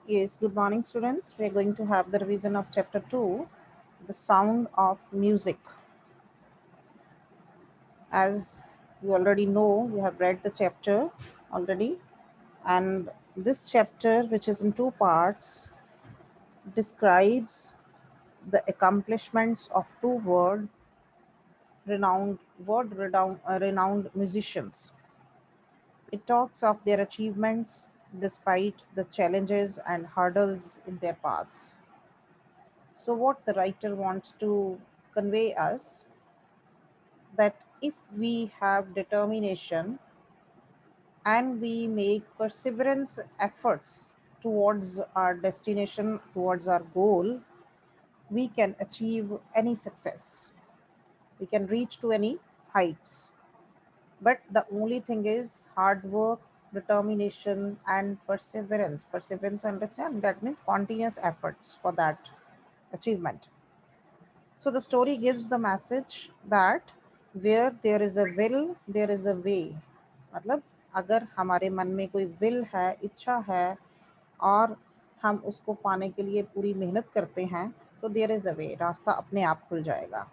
Yes, good morning, students. We are going to have the revision of chapter 2, the sound of music. As you already know, you have read the chapter already, and this chapter, which is in two parts, describes the accomplishments of two renowned musicians. It talks of their achievements despite the challenges and hurdles in their paths. So, what the writer wants to convey us that if we have determination and we make perseverance efforts towards our destination, towards our goal, we can achieve any success. We can reach to any heights. But the only thing is hard work, determination, and perseverance. Perseverance, understand, that means continuous efforts for that achievement. So the story gives the message that where there is a will, there is a way. मतलब अगर हमारे मन में कोई will है, इच्छा है और हम उसको पाने के लिए पूरी मेहनत करते हैं तो there is a way, रास्ता अपने आप खुल जाएगा.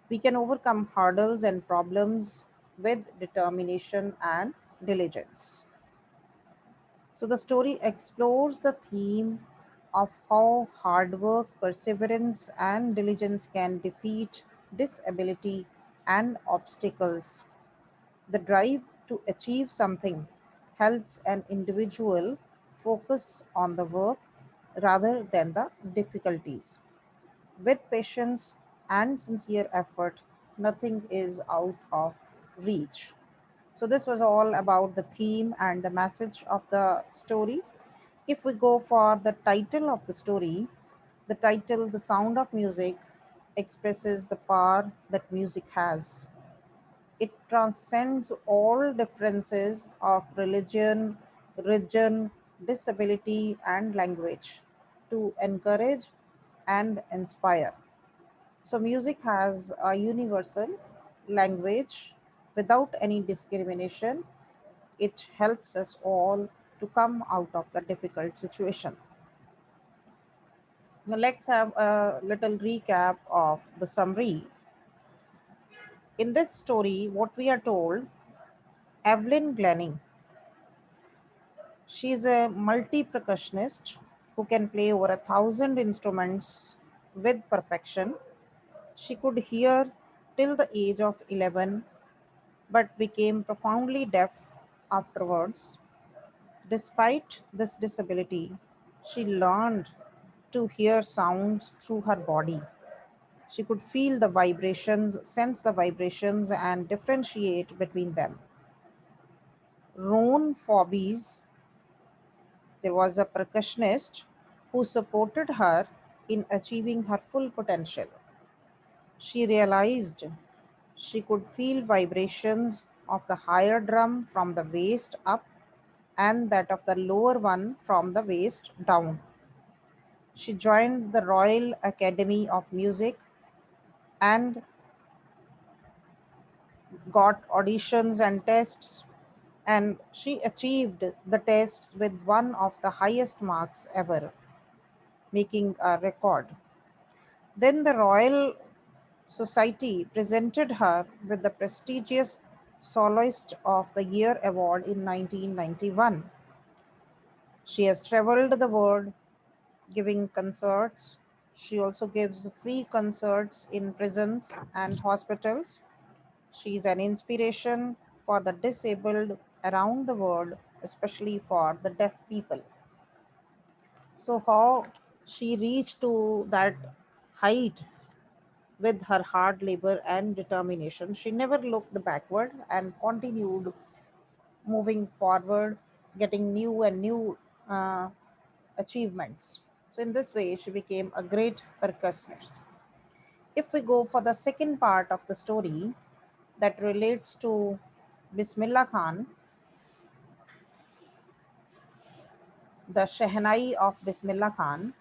We can overcome hurdles and problems with determination and diligence. So the story explores the theme of how hard work, perseverance, and diligence can defeat disability and obstacles. The drive to achieve something helps an individual focus on the work rather than the difficulties. With patience and sincere effort, nothing is out of reach. So, this was all about the theme and the message of the story. If we go for the title of the story, the title, The Sound of Music, expresses the power that music has. It transcends all differences of religion, region, disability, and language to encourage and inspire. So, music has a universal language without any discrimination. It helps us all to come out of the difficult situation. Now, let's have a little recap of the summary. In this story, what we are told, Evelyn Glenning, she is a multi percussionist who can play over 1,000 instruments with perfection. She could hear till the age of 11 but became profoundly deaf afterwards. Despite this disability, she learned to hear sounds through her body. She could feel the vibrations, sense the vibrations, and differentiate between them. Ron Forbes, there was a percussionist who supported her in achieving her full potential. She realized she could feel vibrations of the higher drum from the waist up and that of the lower one from the waist down. She joined the Royal Academy of Music and got auditions and tests, and she achieved the tests with one of the highest marks ever, making a record. Then the Royal Society presented her with the prestigious Soloist of the Year award in 1991. She has traveled the world giving concerts. She also gives free concerts in prisons and hospitals. She is an inspiration for the disabled around the world, especially for the deaf people. So, how she reached to that height with her hard labor and determination, she never looked backward and continued moving forward, getting new and new uh, achievements. So, in this way, she became a great percussionist. If we go for the second part of the story that relates to Bismillah Khan, the Shehnai of Bismillah Khan,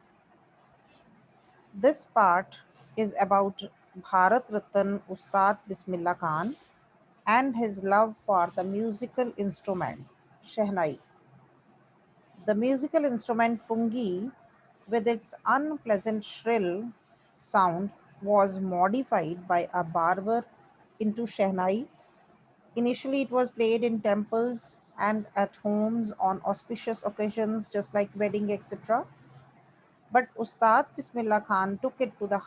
this part is about Bharat Ratan Ustad Bismillah Khan and his love for the musical instrument, Shehnai. The musical instrument pungi, with its unpleasant shrill sound, was modified by a barber into shehnai. Initially, it was played in temples and at homes on auspicious occasions, just like wedding, etc. But Ustad Bismillah Khan took it to the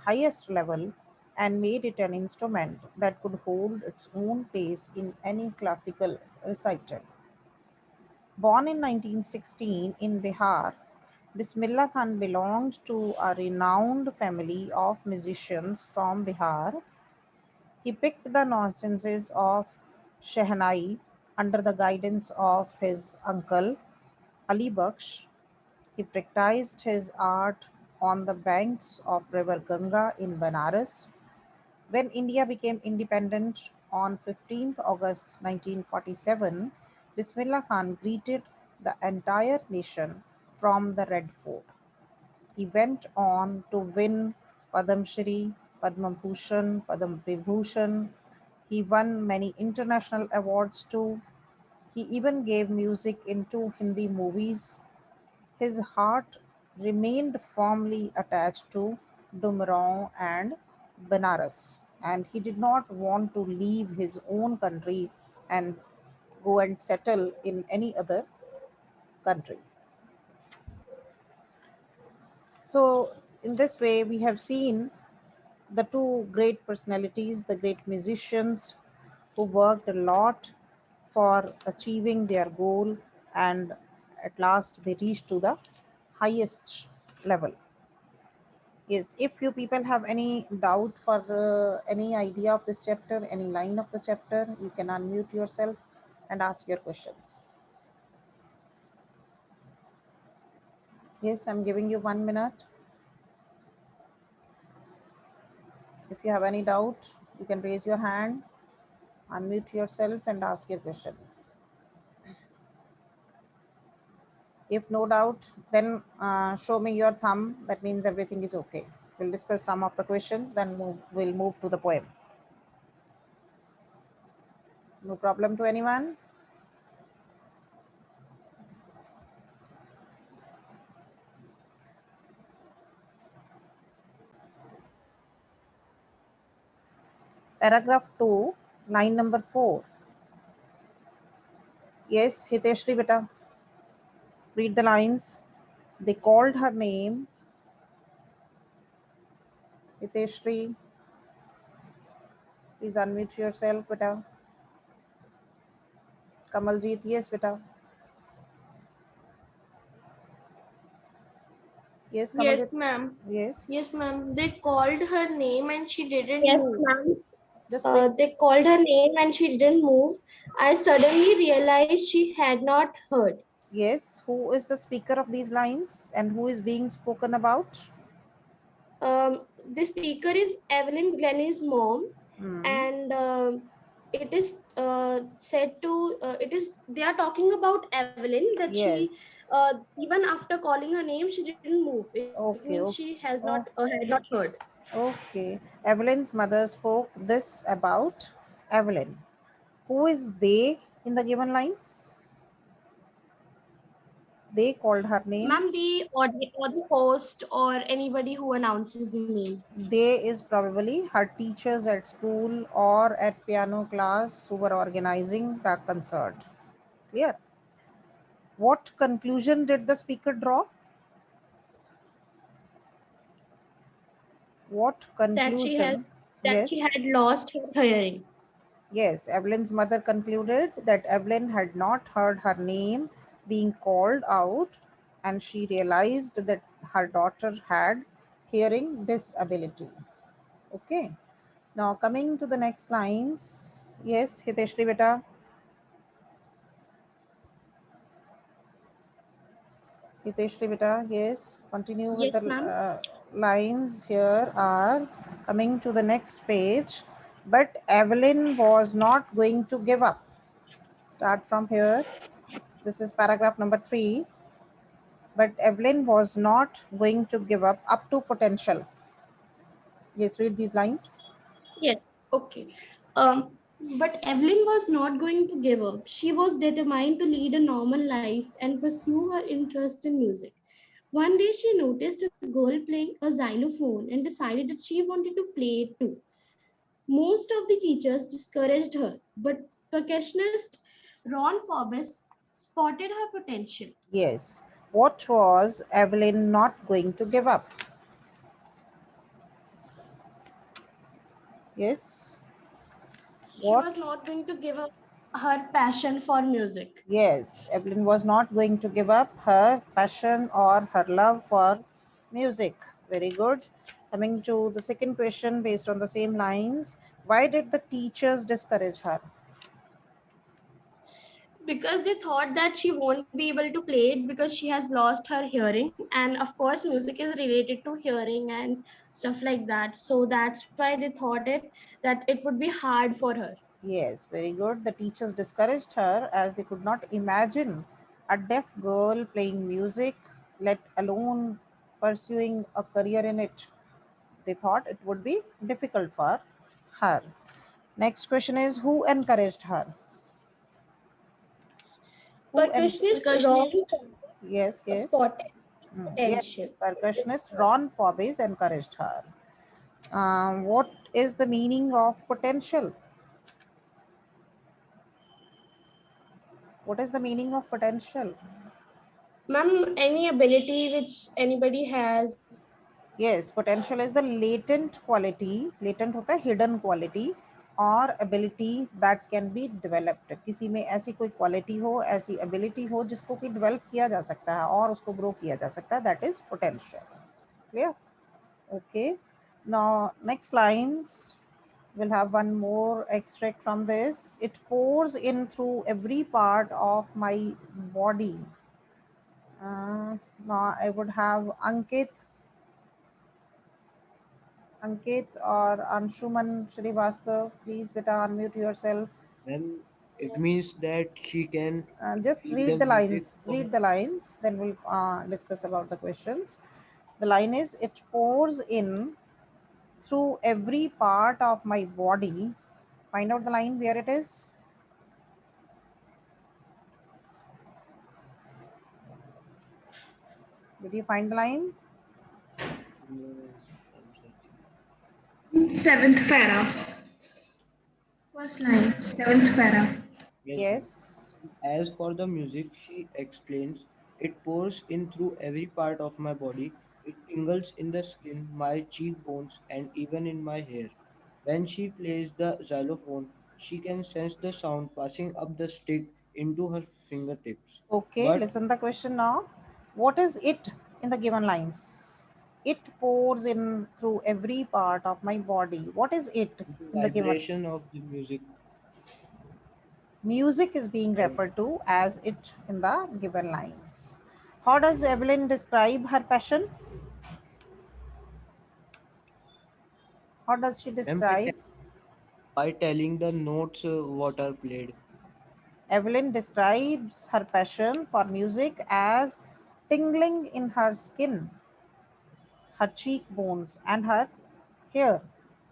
highest level and made it an instrument that could hold its own place in any classical recital. Born in 1916 in Bihar, Bismillah Khan belonged to a renowned family of musicians from Bihar. He picked the nonsenses of Shehnai under the guidance of his uncle Ali Baksh. He practiced his art on the banks of river Ganga in Banaras. When India became independent on 15th August 1947, Bismillah Khan greeted the entire nation from the Red Fort. He went on to win Padam Shri, Padma Bhushan, Padam Vibhushan. He won many international awards too. He even gave music in two Hindi movies. His heart remained firmly attached to Dumrao and Benares, and he did not want to leave his own country and go and settle in any other country. So, in this way, we have seen the two great personalities, the great musicians who worked a lot for achieving their goal, and at last they reached to the highest level. Yes, if you people have any doubt for any idea of this chapter, any line of the chapter, you can unmute yourself and ask your questions. Yes, I'm giving you 1 minute. If you have any doubt, you can raise your hand, unmute yourself, and ask your question. If no doubt, then show me your thumb. That means everything is okay. We'll discuss some of the questions, then we'll move to the poem. No problem to anyone? Paragraph 2, line number 4. Yes, Hiteshri beta. Read the lines. They called her name. Hiteshri, please unmute yourself, beta. Kamaljeet, yes, beta. Yes, Kamaljeet. Yes, ma'am. Yes. Yes, ma'am. They called her name and she didn't Yes, move. ma'am. Just wait. They called her name and she didn't move. I suddenly realized she had not heard. Yes, who is the speaker of these lines and who is being spoken about? The speaker is Evelyn Glennie's mom, Hmm. and it is said to it is they are talking about Evelyn that she Yes. even after calling her name she didn't move. It means Okay. she Okay. has not Oh, had not heard. okay. Evelyn's mother spoke this about Evelyn. Who is they in the given lines? They called her name. Ma'am, the host or anybody who announces the name. They is probably her teachers at school or at piano class who were organizing the concert. Clear? What conclusion did the speaker draw? What that she has conclusion? that she Yes. had lost her hearing. Yes, Evelyn's mother concluded that Evelyn had not heard her name being called out, and she realized that her daughter had hearing disability. Okay. Now coming to the next lines. Yes, Hiteshri beta. Hiteshri beta, yes. Continue with Yes, the ma'am. lines here are coming to the next page. But Evelyn was not going to give up. Start from here. This is paragraph number 3. But Evelyn was not going to give up to potential. Yes, read these lines. Yes. Okay. Um, But Evelyn was not going to give up. She was determined to lead a normal life and pursue her interest in music. One day she noticed a girl playing a xylophone and decided that she wanted to play it too. Most of the teachers discouraged her, but percussionist Ron Forbes spotted her potential. Yes. What was Evelyn not going to give up? Yes. She was What? not going to give up her passion for music. Yes, Evelyn was not going to give up her passion or her love for music. Very good. Coming to the second question based on the same lines, why did the teachers discourage her? Because they thought that she won't be able to play it because she has lost her hearing, and of course music is related to hearing and stuff like that, so that's why they thought that it would be hard for her. Yes, very good. The teachers discouraged her as they could not imagine a deaf girl playing music, let alone pursuing a career in it. They thought it would be difficult for her. Next question is, who encouraged her? Who en- Percussionist Ron Yes, yes. spotted Yes, potential. percussionist Ron Forbes encouraged her. What is the meaning of potential? What is the meaning of potential? Ma'am, any ability which anybody has. Yes, potential is the latent quality, latent होता है hidden quality और ability that can be developed. किसी में ऐसी कोई quality हो, ऐसी ability हो जिसको कि develop किया जा सकता है और उसको grow किया जा सकता है, that is potential. Clear? Okay. Now, next lines. We'll have one more extract from this. It pours in through every part of my body. Now, I would have Ankit or Anshuman Srivastav. Please, beta, unmute yourself. Then it means that she can Just feel the read the music lines. from Read the lines. Then we'll discuss about the questions. The line is, it pours in through every part of my body. Find out the line where it is. Did you find the line? I'm searching. Seventh para. First line. Seventh para. Yes, ma'am. Yes. As for the music, she explains, it pours in through every part of my body. It tingles in the skin, my cheekbones, and even in my hair. When she plays the xylophone, she can sense the sound passing up the stick into her fingertips. Okay, But listen the question now. What is it in the given lines? It pours in through every part of my body. What is it the in the given? vibration of the music, Music is being I, referred to as it in the given lines. How does Evelyn describe her passion? How does she ma'am, describe? by telling the notes what are played. Evelyn describes her passion for music as tingling in her skin, her cheekbones, and her hair.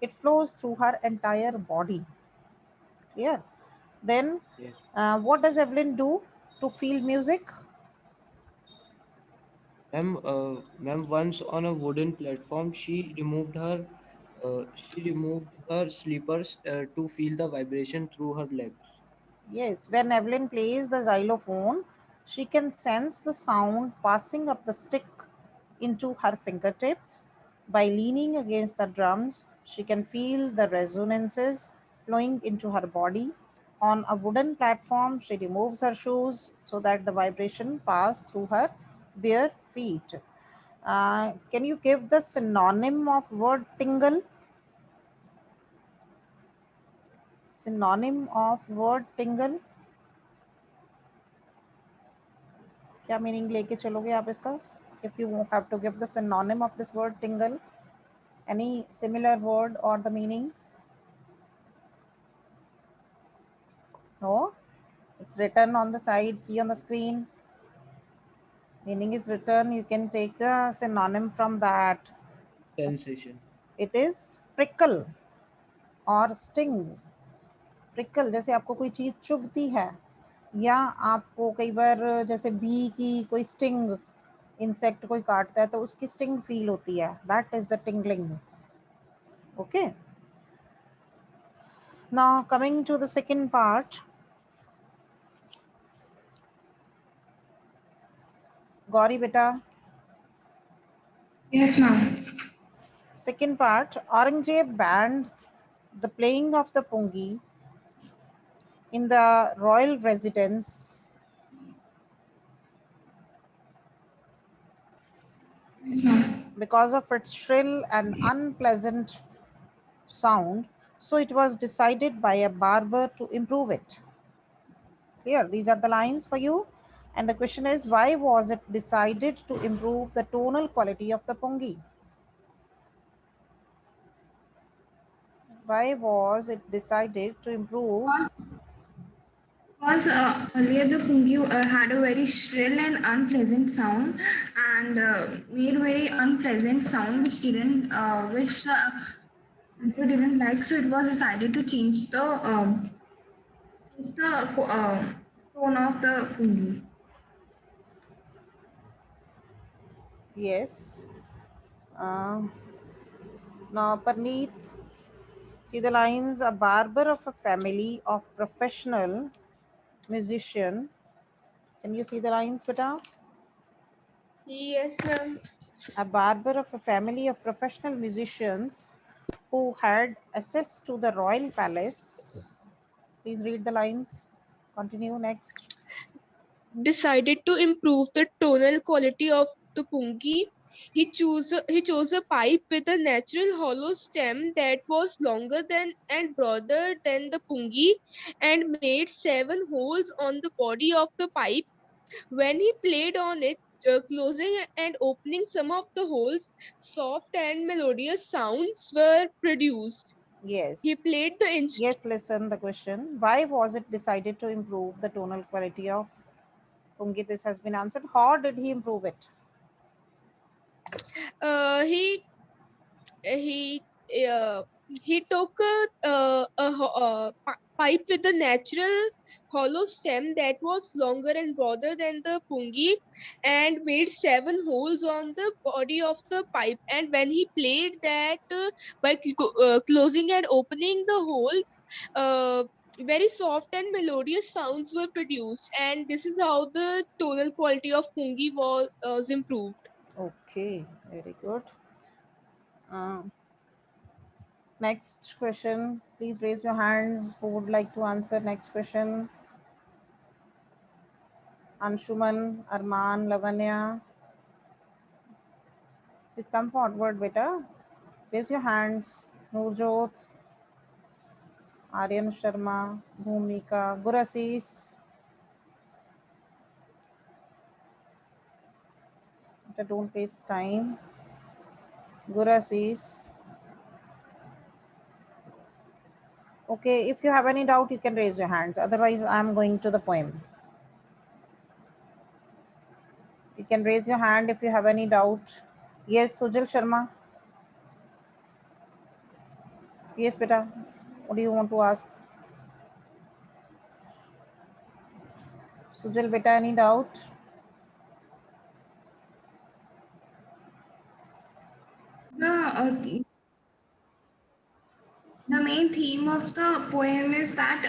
It flows through her entire body. Clear? Then, Yes. what does Evelyn do to feel music? Ma'am, once on a wooden platform, she removed her slippers to feel the vibration through her legs. Yes, when Evelyn plays the xylophone, she can sense the sound passing up the stick into her fingertips. By leaning against the drums, she can feel the resonances flowing into her body. On a wooden platform, she removes her shoes so that the vibration pass through her bare feet. Can you give the synonym of word tingle? Synonym of word tingle? क्या meaning लेके चलोगे आप इसका? If you have to give the synonym of this word tingle, any similar word or the meaning? No, it's written on the side. See on the screen. Meaning is written. You can take the synonym from that. Sensation. It is prickle or sting. Prickle जैसे आपको कोई चीज़ चुभती है, या आपको कई बार जैसे B की कोई स्टिंग, इंसेक्ट कोई काटता है तो उसकी स्टिंग फील होती है, that is the tingling. Okay, now coming to the second part. Gauri बेटा, Yes, ma'am. second part, Aurangzeb banned the playing of the pungi in the royal residence Yes, ma'am. because of its shrill and unpleasant sound, so it was decided by a barber to improve it. Here, these are the lines for you. And the question is, why was it decided to improve the tonal quality of the pungi? Why was it decided to improve? Because earlier the pungi had a very shrill and unpleasant sound, and made very unpleasant sound which people didn't like. So it was decided to change the tone of the pungi. Yes. Uh, Now, Parneet, see the lines. A barber of a family of professional musician. Can you see the lines, beta? Yes, ma'am. A barber of a family of professional musicians who had access to the royal palace. Please read the lines. Continue next. Decided to improve the tonal quality of the pungi. He chose a pipe with a natural hollow stem that was longer than and broader than the pungi, and made 7 holes on the body of the pipe. When he played on it, closing and opening some of the holes, soft and melodious sounds were produced. He Yes. played the Yes, listen the question. Why was it decided to improve the tonal quality of pungi? This has been answered. How did he improve it? he he uh, he took a pipe with a natural hollow stem that was longer and broader than the pungi, and made 7 holes on the body of the pipe. And when he played that, by closing and opening the holes, very soft and melodious sounds were produced, and this is how the tonal quality of pungi was improved. Okay, very good. Uh, Next question. Please raise your hands who would like to answer next question. Anshuman, Arman, Lavanya. Please come forward, beta. Raise your hands. Nurjot, Aryan Sharma, Bhumika, Gurasis. Don't waste time. Gurasis. Okay, if you have any doubt, you can raise your hands. Otherwise, I'm going to the poem. You can raise your hand if you have any doubt. Yes, Sujal Sharma. Yes, beta. What do you want to ask? Sujal, beta, any doubt? The the main theme of the poem is that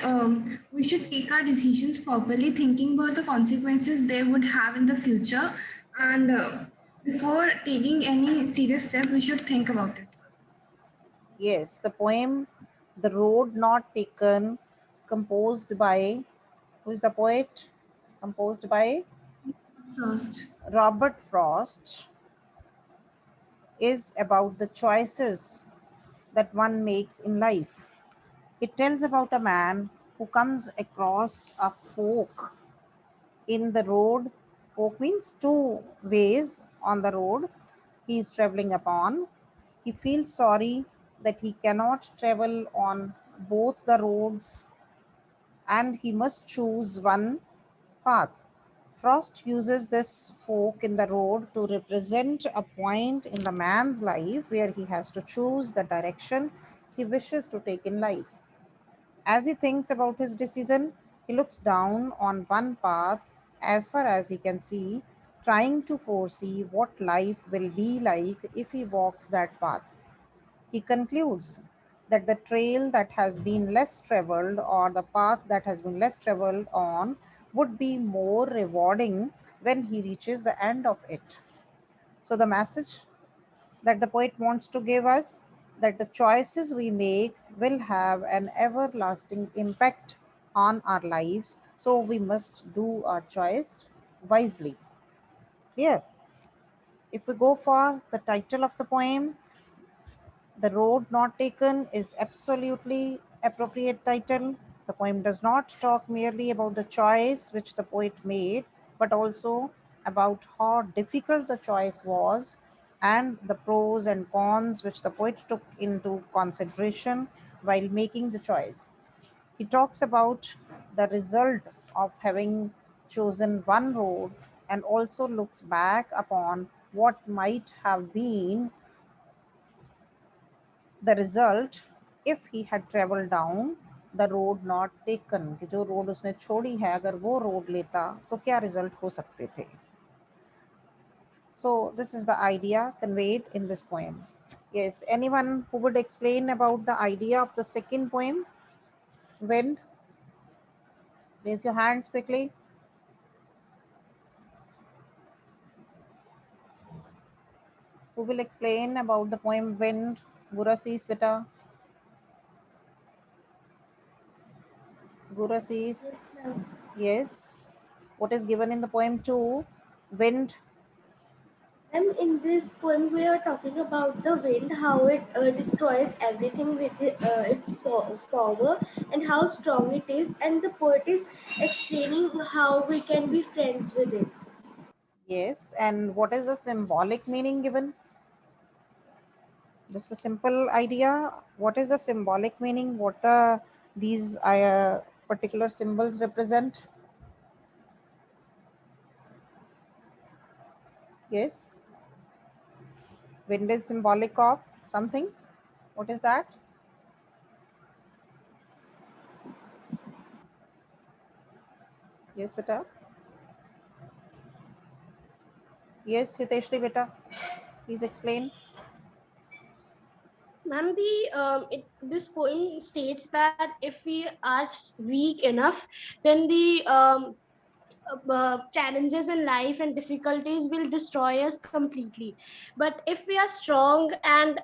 we should take our decisions properly, thinking about the consequences they would have in the future, and before taking any serious step, we should think about it first. Yes, the poem The Road Not Taken, composed by, who is the poet? Composed by First. Robert Frost, is about the choices that one makes in life. It tells about a man who comes across a fork in the road. Fork means two ways on the road he is traveling upon. He feels sorry that he cannot travel on both the roads and he must choose one path. Frost uses this fork in the road to represent a point in the man's life where he has to choose the direction he wishes to take in life. As he thinks about his decision, he looks down on one path as far as he can see, trying to foresee what life will be like if he walks that path. He concludes that the trail that has been less traveled or the path that has been less traveled on would be more rewarding when he reaches the end of it. So, the message that the poet wants to give us that the choices we make will have an everlasting impact on our lives. So, we must do our choice wisely. Here, if we go for the title of the poem, The Road Not Taken is absolutely appropriate title. The poem does not talk merely about the choice which the poet made, but also about how difficult the choice was and the pros and cons which the poet took into consideration while making the choice. He talks about the result of having chosen one road and also looks back upon what might have been the result if he had traveled down the road not taken, कि जो road उसने छोड़ी है अगर वो road लेता तो क्या रिजल्ट हो सकते थे. So this is the idea conveyed in this poem. Yes, anyone who would explain about the idea of the second poem, Wind? Raise your hands quickly. Who will explain about the poem Wind? Gurasis beta. Yes, Gurasis. ma'am. Yes. What is given in the poem 2? Wind. And in this poem, we are talking about the wind, how it destroys everything with its power, and how strong it is. And the poet is explaining how we can be friends with it. Yes. And what is the symbolic meaning given? Just a simple idea. What is the symbolic meaning? What these particular symbols represent? Yes. Wind is symbolic of something. What is that? Yes, beta. Yes, Hiteshri beta. Please explain. Ma'am, this poem states that if we are weak enough, then the challenges in life and difficulties will destroy us completely. But if we are strong and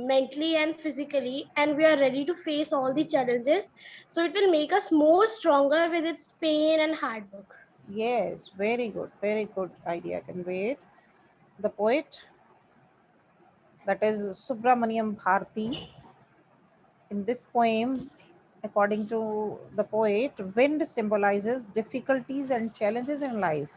mentally and physically, and we are ready to face all the challenges, so it will make us more stronger with its pain and hard work. Yes, very good. Very good idea conveyed. The poet, that is Subramaniam Bharti, in this poem, according to the poet, wind symbolizes difficulties and challenges in life.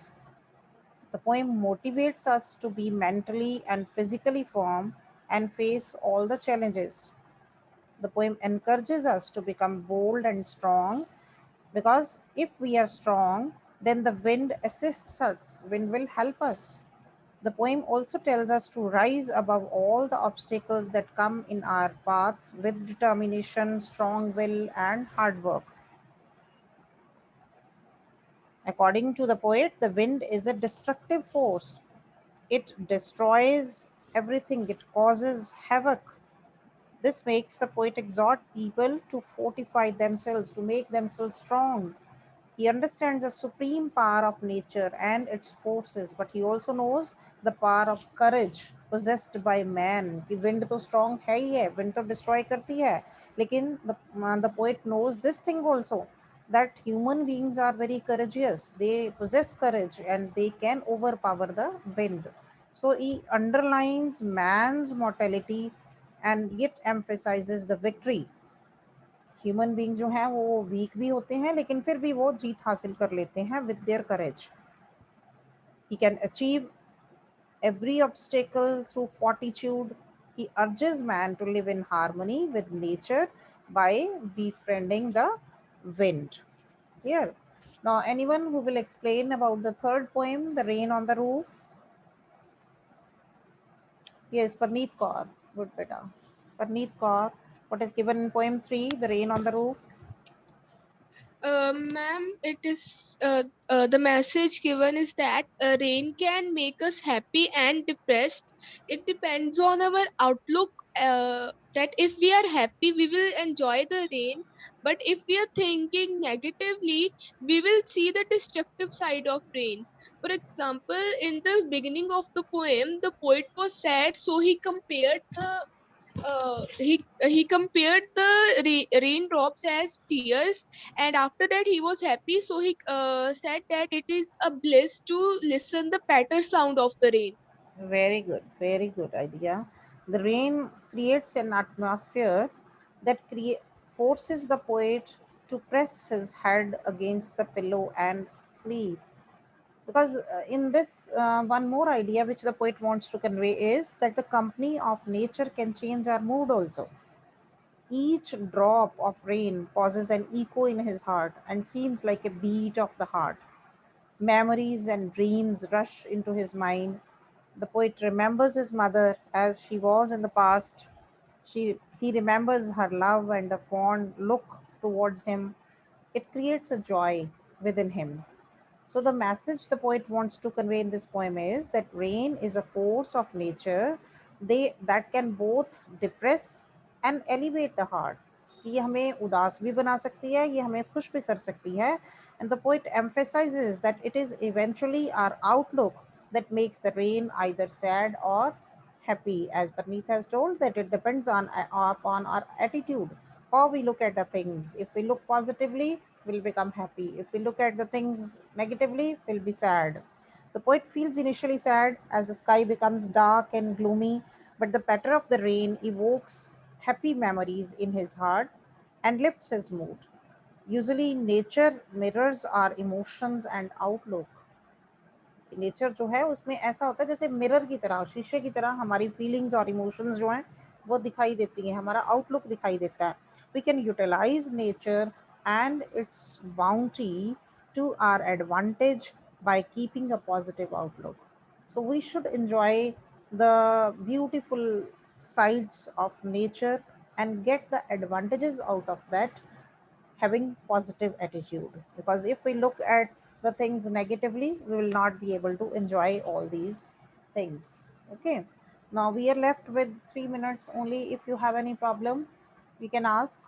The poem motivates us to be mentally and physically firm and face all the challenges. The poem encourages us to become bold and strong because if we are strong, then the wind assists us, wind will help us. The poem also tells us to rise above all the obstacles that come in our paths with determination, strong will, and hard work. According to the poet, the wind is a destructive force. It destroys everything, it causes havoc. This makes the poet exhort people to fortify themselves, to make themselves strong. He understands the supreme power of nature and its forces, but he also knows the power of courage possessed by man. कि wind तो strong है ही है, wind तो destroy करती है, लेकिन the poet knows this thing also, that human beings are very courageous. They possess courage and they can overpower the wind. So he underlines man's mortality and yet emphasizes the victory. Human beings जो हैं वो week भी होते हैं लेकिन फिर भी वो जीत हासिल कर लेते हैं with their courage. He can achieve every obstacle through fortitude. He urges man to live in harmony with nature by befriending the wind. Here. Now, anyone who will explain about the third poem, The Rain on the Roof? Yes, Parneet Kaur. Good beta. Parneet Kaur. What is given in poem 3, The Rain on the Roof? Ma'am, it is the message given is that rain can make us happy and depressed. It depends on our outlook. That if we are happy, we will enjoy the rain. But if we are thinking negatively, we will see the destructive side of rain. For example, in the beginning of the poem, the poet was sad, so he compared the raindrops as tears, and after that he was happy, so he said that it is a bliss to listen the patter sound of the rain. Very good idea. The rain creates an atmosphere that forces the poet to press his head against the pillow and sleep. Because in this, one more idea which the poet wants to convey is that the company of nature can change our mood also. Each drop of rain causes an echo in his heart and seems like a beat of the heart. Memories and dreams rush into his mind. The poet remembers his mother as she was in the past. He remembers her love and the fond look towards him. It creates a joy within him. So, the message the poet wants to convey in this poem is that rain is a force of nature that can both depress and elevate the hearts. ये हमें उदास भी बना सकती है, ये हमें खुश भी कर सकती है. And the poet emphasizes that it is eventually our outlook that makes the rain either sad or happy. As Parneet has told, that it depends upon our attitude, how we look at the things. If we look positively, we'll become happy. If we look at the things negatively, we'll be sad. The poet feels initially sad as the sky becomes dark and gloomy, but the patter of the rain evokes happy memories in his heart and lifts his mood. Usually, nature mirrors our emotions and outlook. Nature जो है उसमें ऐसा होता है जैसे mirror की तरह, शीशे की तरह हमारी फीलिंग्स और इमोशंस जो हैं वो दिखाई देती हैं, हमारा आउटलुक दिखाई देता है. We can utilise nature and its bounty to our advantage by keeping a positive outlook. So we should enjoy the beautiful sides of nature and get the advantages out of that, having positive attitude, because if we look at the things negatively, we will not be able to enjoy all these things. Okay, now we are left with 3 minutes only. If you have any problem, we can ask.